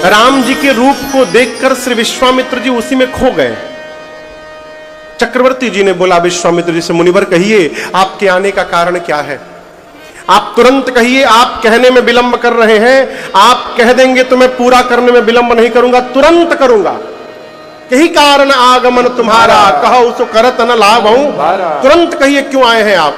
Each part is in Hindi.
राम जी के रूप को देखकर श्री विश्वामित्र जी उसी में खो गए। चक्रवर्ती जी ने बोला विश्वामित्र जी से, मुनिवर कहिए आपके आने का कारण क्या है? आप तुरंत कहिए, आप कहने में विलंब कर रहे हैं, आप कह देंगे तो मैं पूरा करने में विलंब नहीं करूंगा, तुरंत करूंगा। यही कारण आगमन तुम्हारा, कहो सो करत न लाभ हूं। तुरंत कहिए क्यों आए हैं आप?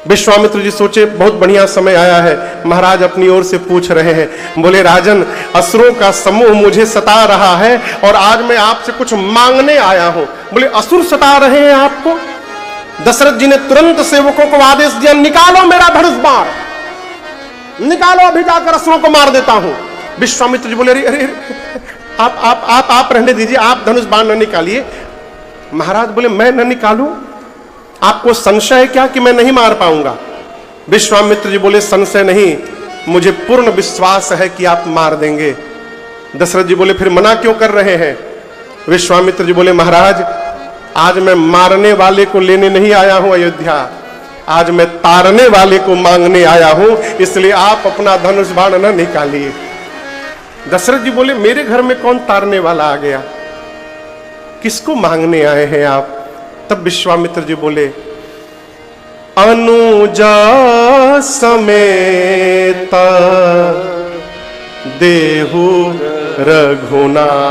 विश्वामित्र जी सोचे बहुत बढ़िया समय आया है, महाराज अपनी ओर से पूछ रहे हैं। बोले राजन, असुरों का समूह मुझे सता रहा है और आज मैं आपसे कुछ मांगने आया हूं। बोले असुर सता रहे हैं आपको? दशरथ जी ने तुरंत सेवकों को आदेश दिया, निकालो मेरा धनुष बाण, निकालो, अभी जाकर असुरों को मार देता हूं। विश्वामित्र जी बोले अरे आप रहने दीजिए, आप धनुष बाण न निकालिए। महाराज बोले मैं न निकालूं? आपको संशय है क्या कि मैं नहीं मार पाऊंगा? विश्वामित्र जी बोले संशय नहीं, मुझे पूर्ण विश्वास है कि आप मार देंगे। दशरथ जी बोले फिर मना क्यों कर रहे हैं? विश्वामित्र जी बोले महाराज, आज मैं मारने वाले को लेने नहीं आया हूं अयोध्या, आज मैं तारने वाले को मांगने आया हूं, इसलिए आप अपना धनुष बाण न निकालिए। दशरथ जी बोले मेरे घर में कौन तारने वाला आ गया? किसको मांगने आए हैं आप? तब विश्वामित्र जी बोले अनुजा समेत देहु रघुनाथ।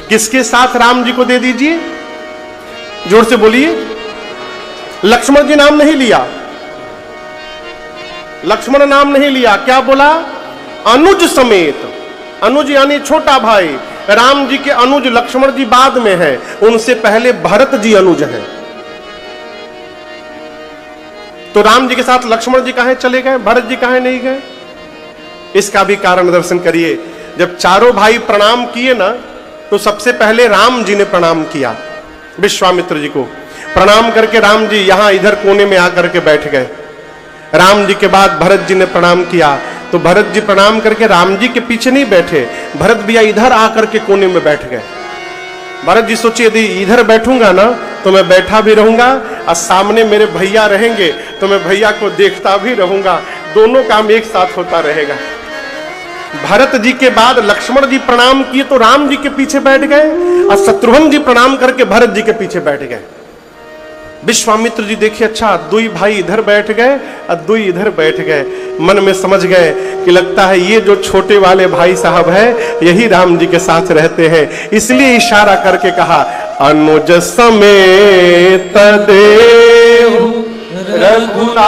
किसके साथ? राम जी को दे दीजिए। जोर से बोलिए। लक्ष्मण जी नाम नहीं लिया, लक्ष्मण नाम नहीं लिया, क्या बोला? अनुज समेत। अनुज यानी छोटा भाई। राम जी के अनुज लक्ष्मण जी बाद में है, उनसे पहले भरत जी अनुज हैं। तो राम जी के साथ लक्ष्मण जी कहां चले गए, भरत जी कहां नहीं गए? इसका भी कारण दर्शन करिए। जब चारों भाई प्रणाम किए ना, तो सबसे पहले राम जी ने प्रणाम किया विश्वामित्र जी को। प्रणाम करके राम जी यहां इधर कोने में आकर के बैठ गए। राम जी के बाद भरत जी ने प्रणाम किया, तो भरत जी प्रणाम करके राम जी के पीछे नहीं बैठे, भरत भैया इधर आकर के कोने में बैठ गए। भरत जी सोचे यदि इधर बैठूंगा ना तो मैं बैठा भी रहूंगा और सामने मेरे भैया रहेंगे तो मैं भैया को देखता भी रहूंगा, दोनों काम एक साथ होता रहेगा। भरत जी के बाद लक्ष्मण जी प्रणाम किए तो राम जी के पीछे बैठ गए और शत्रुघ्न जी प्रणाम करके भरत जी के पीछे बैठ गए। विश्वामित्र जी देखिए, अच्छा दुई भाई इधर बैठ गए और दुई इधर बैठ गए। मन में समझ गए कि लगता है ये जो छोटे वाले भाई साहब है यही राम जी के साथ रहते हैं, इसलिए इशारा करके कहा अनुज समेत देहु रघुनाथ।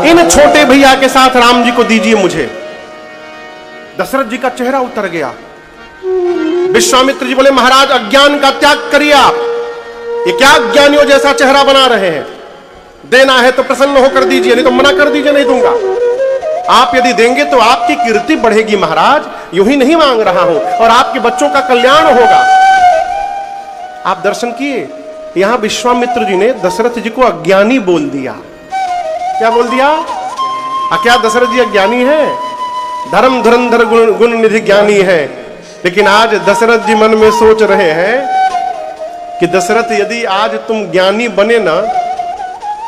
इन छोटे भैया के साथ राम जी को दीजिए मुझे। दशरथ जी का चेहरा उतर गया। विश्वामित्र जी बोले महाराज अज्ञान का त्याग करिए आप, ये क्या अज्ञानियों जैसा चेहरा बना रहे हैं? देना है तो प्रसन्न होकर दीजिए, नहीं तो मना कर दीजिए, नहीं दूंगा। आप यदि देंगे तो आपकी कीर्ति बढ़ेगी महाराज, यूं ही नहीं मांग रहा हूं, और आपके बच्चों का कल्याण होगा। आप दर्शन किए, यहां विश्वामित्र जी ने दशरथ जी को अज्ञानी बोल दिया। क्या बोल दिया? क्या दशरथ जी अज्ञानी है? धर्म धुरंधर गुण निधि ज्ञानी है। लेकिन आज दशरथ जी मन में सोच रहे हैं कि दशरथ यदि आज तुम ज्ञानी बने ना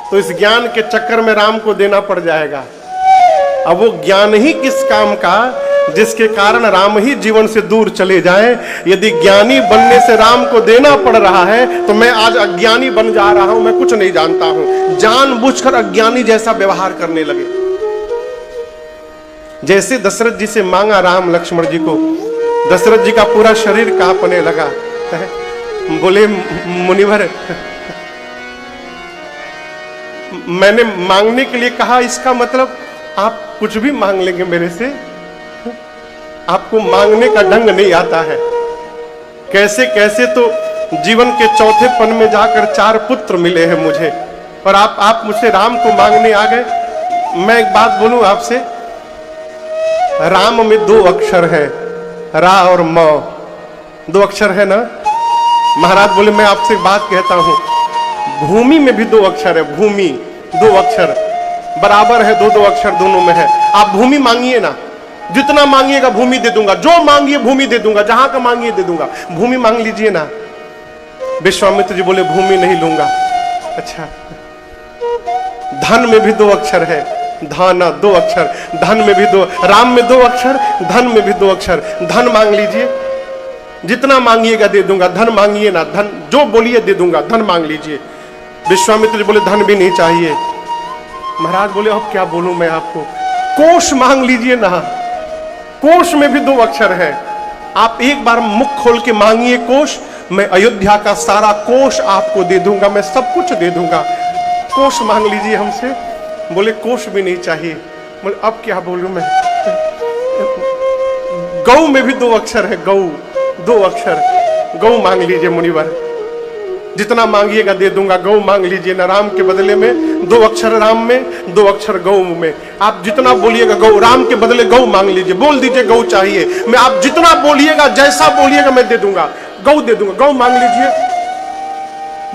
तो इस ज्ञान के चक्कर में राम को देना पड़ जाएगा। अब वो ज्ञान ही किस काम का जिसके कारण राम ही जीवन से दूर चले जाएं। यदि ज्ञानी बनने से राम को देना पड़ रहा है तो मैं आज अज्ञानी बन जा रहा हूं, मैं कुछ नहीं जानता हूं, जानबूझकर अज्ञानी जैसा व्यवहार करने लगे। जैसे दशरथ जी से मांगा राम लक्ष्मण जी को, दशरथ जी का पूरा शरीर कांपने लगा। बोले मुनिवर मैंने मांगने के लिए कहा, इसका मतलब आप कुछ भी मांग लेंगे मेरे से? आपको मांगने का ढंग नहीं आता है। कैसे कैसे तो जीवन के चौथे पन में जाकर 4 पुत्र मिले हैं मुझे, और आप मुझसे राम को मांगने आ गए। मैं एक बात बोलूं आपसे, राम में 2 अक्षर है, रा और म, 2 अक्षर है ना। महाराज बोले मैं आपसे एक बात कहता हूं, भूमि में भी 2 अक्षर है, भूमि 2 अक्षर बराबर है, 2-2 अक्षर दोनों में है। आप भूमि मांगिए ना, जितना मांगिएगा भूमि दे दूंगा, जो मांगिए भूमि दे दूंगा, जहां का मांगिए दे दूंगा, भूमि मांग लीजिए ना। विश्वामित्र जी बोले भूमि नहीं लूंगा। अच्छा, धन में भी 2 अक्षर है, धाना 2 अक्षर, धन में भी 2, राम में 2 अक्षर, धन में भी 2 अक्षर। धन मांग लीजिए, जितना मांगिएगा दे दूंगा। धन मांगिए ना, धन जो बोलिए दे दूंगा, धन मांग लीजिए। विश्वामित्र जी बोले धन भी नहीं चाहिए। महाराज बोले अब क्या बोलूं मैं आपको, कोश मांग लीजिए ना, कोश में भी 2 अक्षर है। आप एक बार मुख खोल के मांगिए कोश, मैं अयोध्या का सारा कोश आपको दे दूंगा, मैं सब कुछ दे दूंगा। कोश मांग लीजिए हमसे। बोले कोश भी नहीं चाहिए। बोले अब क्या बोलूं मैं, गौ में भी 2 अक्षर है, गौ 2 अक्षर, गौ मांग लीजिए मुनिवर, जितना मांगिएगा दे दूंगा। गौ मांग लीजिए ना, राम के बदले में 2 अक्षर राम में, 2 अक्षर गौ में। आप जितना बोलिएगा गौ, राम के बदले गौ मांग लीजिए, बोल दीजिए गौ चाहिए। मैं आप जितना बोलिएगा, जैसा बोलिएगा मैं दे दूंगा, गौ दे दूंगा। गौ मांग लीजिए।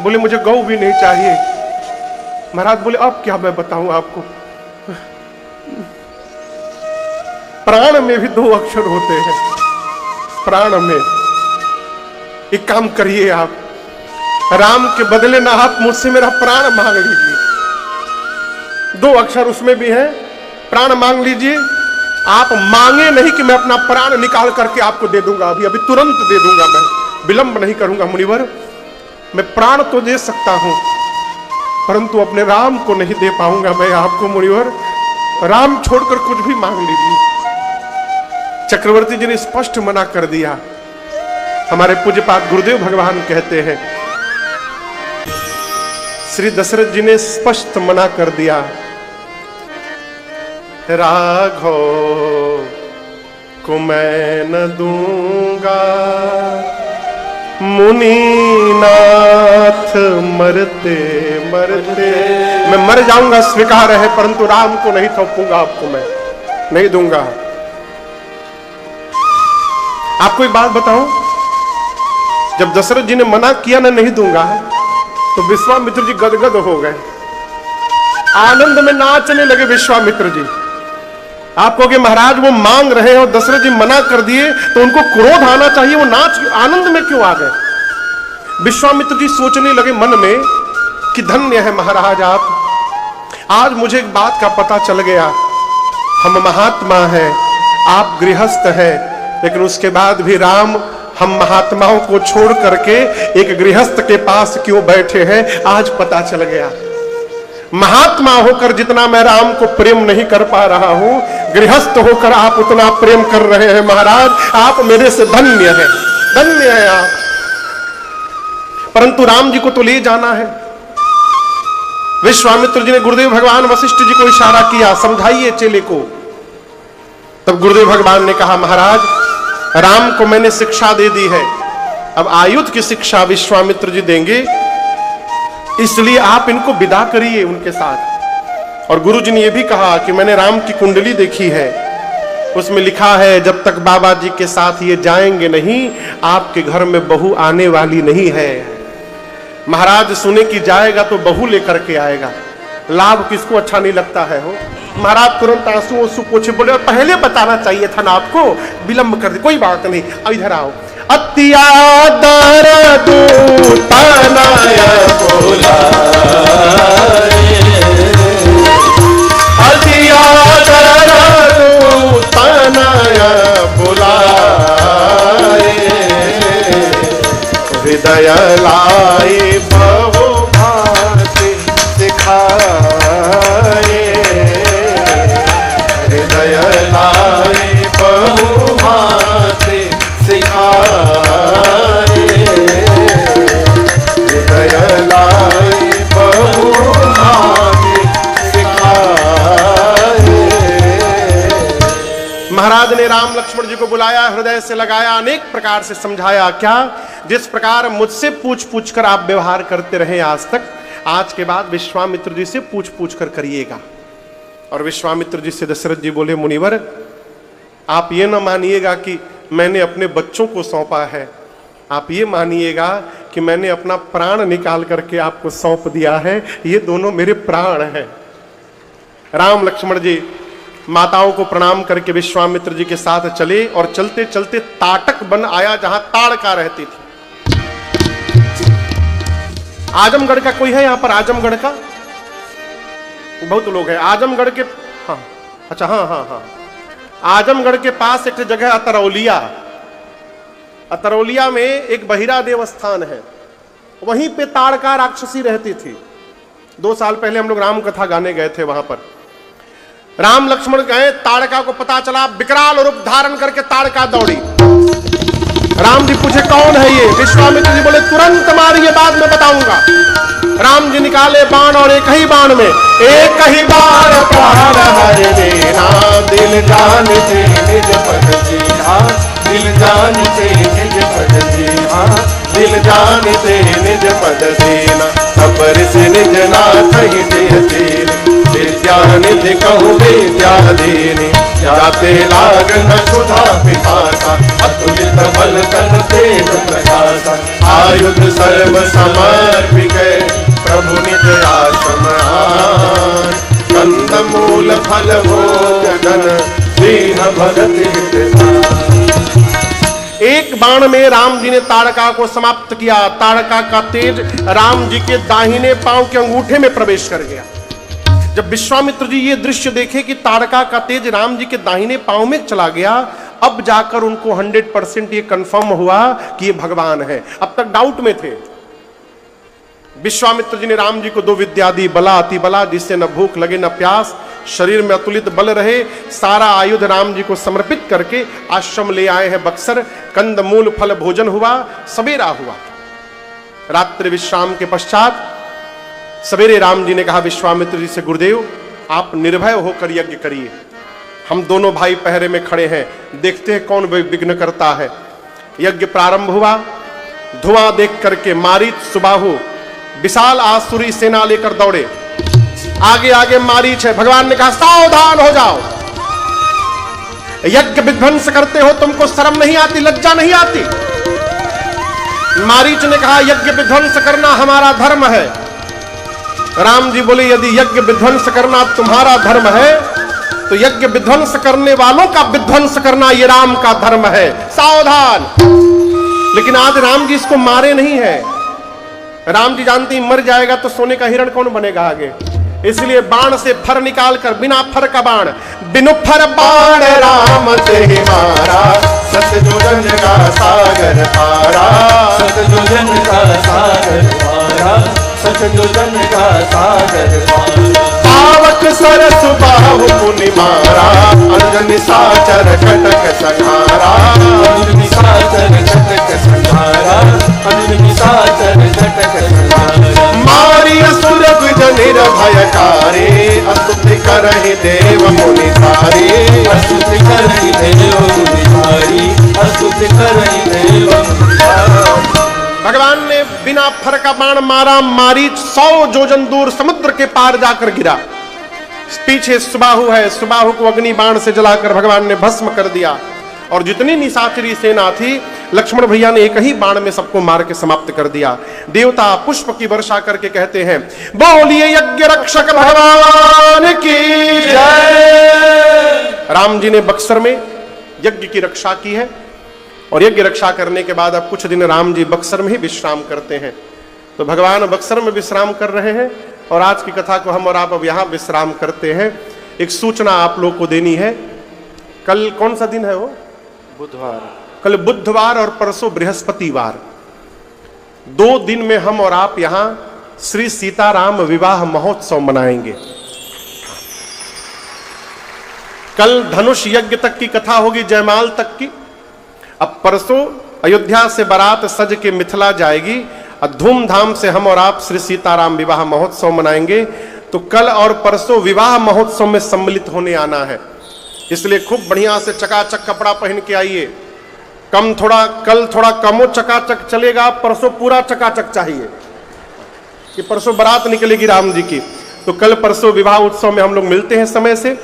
बोले मुझे गौ भी नहीं चाहिए। महाराज बोले अब क्या मैं बताऊं आपको, प्राण में भी 2 अक्षर होते हैं, प्राण में। एक काम करिए आप, राम के बदले ना आप मुझसे मेरा प्राण मांग लीजिए, 2 अक्षर उसमें भी है, प्राण मांग लीजिए। आप मांगे नहीं कि मैं अपना प्राण निकाल करके आपको दे दूंगा, अभी अभी तुरंत दे दूंगा, मैं विलंब नहीं करूंगा मुनिवर। मैं प्राण तो दे सकता हूं, परंतु अपने राम को नहीं दे पाऊंगा मैं आपको मुनिवर। राम छोड़कर कुछ भी मांग लीजिए। चक्रवर्ती जी ने स्पष्ट मना कर दिया। हमारे पूज्यपाद गुरुदेव भगवान कहते हैं, श्री दशरथ जी ने स्पष्ट मना कर दिया, राघव को मैं न दूंगा, मुनीनाथ मरते मरते, मैं मर जाऊंगा स्वीकार है, परंतु राम को नहीं थोपूंगा, आपको मैं नहीं दूंगा। आपको एक बात बताऊं, जब दशरथ जी ने मना किया ना नहीं दूंगा, तो विश्वामित्र जी गदगद हो गए, आनंद में नाचने लगे विश्वामित्र जी। आप कहोगे महाराज वो मांग रहे हैं और दशरथ जी मना कर दिए, तो उनको क्रोध आना चाहिए, वो नाच आनंद में क्यों आ गए? विश्वामित्र जी सोचने लगे मन में कि धन्य है महाराज आप, आज मुझे एक बात का पता चल गया, हम महात्मा हैं, आप गृहस्थ हैं, लेकिन उसके बाद भी राम हम महात्माओं को छोड़ करके एक गृहस्थ के पास क्यों बैठे हैं, आज पता चल गया। महात्मा होकर जितना मैं राम को प्रेम नहीं कर पा रहा हूं, गृहस्थ होकर आप उतना प्रेम कर रहे हैं महाराज, आप मेरे से धन्य हैं, धन्य हैं आप। परंतु राम जी को तो ले जाना है। विश्वामित्र जी ने गुरुदेव भगवान वशिष्ठ जी को इशारा किया, समझाइए चेले को। तब गुरुदेव भगवान ने कहा, महाराज राम को मैंने शिक्षा दे दी है, अब आयुध की शिक्षा विश्वामित्र जी देंगे, इसलिए आप इनको विदा करिए उनके साथ। और गुरु जी ने यह भी कहा कि मैंने राम की कुंडली देखी है, उसमें लिखा है जब तक बाबा जी के साथ ये जाएंगे नहीं, आपके घर में बहू आने वाली नहीं है। महाराज सुने कि जाएगा तो बहू लेकर के आएगा, लाभ किसको अच्छा नहीं लगता है हो। महाराज तुरंत आंसू पोछे बोले, और पहले बताना चाहिए था ना आपको, विलंब कर दे, कोई बात नहीं, अब इधर आओ। अत्यादर दूतानाया बोला, अत्यादर दूतानाया बोला, हृदय लाई बहु भांति सिखाए, हृदय लाई बहु भांति सिखाए, हृदय लाई बहु भांति सिखाए। महाराज ने राम लक्ष्मण जी को बुलाया, हृदय से लगाया, अनेक प्रकार से समझाया। क्या? जिस प्रकार मुझसे पूछ पूछ कर आप व्यवहार करते रहे आज तक, आज के बाद विश्वामित्र जी से पूछ पूछ कर करिएगा। और विश्वामित्र जी से दशरथ जी बोले, मुनिवर आप ये ना मानिएगा कि मैंने अपने बच्चों को सौंपा है, आप ये मानिएगा कि मैंने अपना प्राण निकाल करके आपको सौंप दिया है, ये दोनों मेरे प्राण हैं। राम लक्ष्मण जी माताओं को प्रणाम करके विश्वामित्र जी के साथ चले, और चलते चलते ताटक बन आया जहां ताड़का रहती थी। आजमगढ़ का कोई है यहां पर? आजमगढ़ का बहुत लोग हैं। आजमगढ़ के हाँ, अच्छा, हाँ हाँ हाँ, आजमगढ़ के पास एक जगह अतरौलिया, अतरौलिया में एक बहिरा देवस्थान है, वहीं पे ताड़का राक्षसी रहती थी। 2 साल पहले हम लोग राम कथा गाने गए थे, वहां पर राम लक्ष्मण गए, ताड़का को पता चला, विकराल रूप धारण करके ताड़का दौड़ी। राम जी पूछे कौन है ये? विश्वामित्र जी बोले तुरंत मारिए, बाद में बताऊंगा। राम जी निकाले बाण और एक ही बाण में, एक ही बाण प्राण हर देना, दिल जान से निज पद जीना, दिल जान से निज पद जीना, दिल जान से निज पद देना, अपर से निज नाथ ही देते, विद्या निधि कहूँ विद्या देने, जाते लाग न सुधा पिपासा, अतुलित बल तन तेज प्रकाशा, आयुध सर्व समर्पित प्रभु निज आश्रम आन, कंद मूल फल भोजन दीन भगति हित। एक बाण में राम जी ने ताड़का को समाप्त किया। ताड़का का तेज राम जी के दाहिने पांव के अंगूठे में प्रवेश कर गया। जब विश्वामित्र जी ये दृश्य देखे कि ताड़का का तेज राम जी के दाहिने पांव में चला गया, अब जाकर उनको 100% ये कंफर्म हुआ कि ये भगवान है। अब तक डाउट में थे। विश्वामित्र जी ने राम जी को 2 विद्या दी, बला अति बला, जिससे न भूख लगे न प्यास, शरीर में अतुलित बल रहे। सारा आयुध राम जी को समर्पित करके आश्रम ले आए हैं बक्सर। कंद मूल फल भोजन हुआ, सवेरा हुआ। रात्रि विश्राम के पश्चात सवेरे राम जी ने कहा विश्वामित्र जी से, गुरुदेव आप निर्भय होकर यज्ञ करिए, हम दोनों भाई पहरे में खड़े हैं, देखते हैं कौन विघ्न करता है। यज्ञ प्रारंभ हुआ। धुआं देख करके मारीच सुबाहु विशाल आसुरी सेना लेकर दौड़े। आगे आगे मारीच है। भगवान ने कहा सावधान हो जाओ, यज्ञ विध्वंस करते हो, तुमको शर्म नहीं आती, लज्जा नहीं आती? मारीच ने कहा यज्ञ विध्वंस करना हमारा धर्म है। राम जी बोले यदि यज्ञ विध्वंस करना तुम्हारा धर्म है तो यज्ञ विध्वंस करने वालों का विध्वंस करना ये राम का धर्म है, सावधान। लेकिन आज राम जी इसको मारे नहीं है। राम जी जानती मर जाएगा तो सोने का हिरण कौन बनेगा आगे, इसलिए बाण से फर निकाल कर, बिना फर का बाण, बिनु फर बाण राम से मारा, सतजुजन का सागर पारा, सतजुजन का सागर पारा, सतजुजन का सागर पारा। पावक सरस बाहु मुनि मारा, अंजनी साचर कटक संहारा, अंजनी साचर कटक संहारा, अंजनी साचर कटक संहारा। मारी असुर द्विज निर्भयकारी, अस्तुति करहि देव मुनि सारी, अस्तुति करहि देव मुनि सारी, अस्तुति करहि देव मुनि सारी। भगवान ने बिना फर का बाण मारा। मारीच 100 जोजन दूर समुद्र के पार जाकर गिरा। पीछे सुबाहु है, सुबाहु को अग्नि बाण से जलाकर भगवान ने भस्म कर दिया। और जितनी निशाचरी सेना थी, लक्ष्मण भैया ने एक ही बाण में सबको मार के समाप्त कर दिया। देवता पुष्प की वर्षा करके कहते हैं बोलिए यज्ञ रक्षक भगवान की जय। राम जी ने बक्सर में यज्ञ की रक्षा की है और यज्ञ रक्षा करने के बाद अब कुछ दिन राम जी बक्सर में ही विश्राम करते हैं। तो भगवान बक्सर में विश्राम कर रहे हैं और आज की कथा को हम और आप अब यहाँ विश्राम करते हैं। एक सूचना आप लोग को देनी है। कल कौन सा दिन है वो? बुधवार। कल बुधवार और परसों बृहस्पतिवार, 2 दिन में हम और आप यहाँ श्री सीताराम विवाह महोत्सव मनाएंगे। कल धनुष यज्ञ तक की कथा होगी, जयमाल तक की। अब परसों अयोध्या से बारात सज के मिथिला जाएगी और धूमधाम से हम और आप श्री सीताराम विवाह महोत्सव मनाएंगे। तो कल और परसों विवाह महोत्सव में सम्मिलित होने आना है, इसलिए खूब बढ़िया से चकाचक कपड़ा पहन के आइए। कल थोड़ा कमो चकाचक चलेगा, परसों पूरा चकाचक चाहिए कि परसों बारात निकलेगी राम जी की। तो कल परसों विवाह उत्सव में हम लोग मिलते हैं समय से।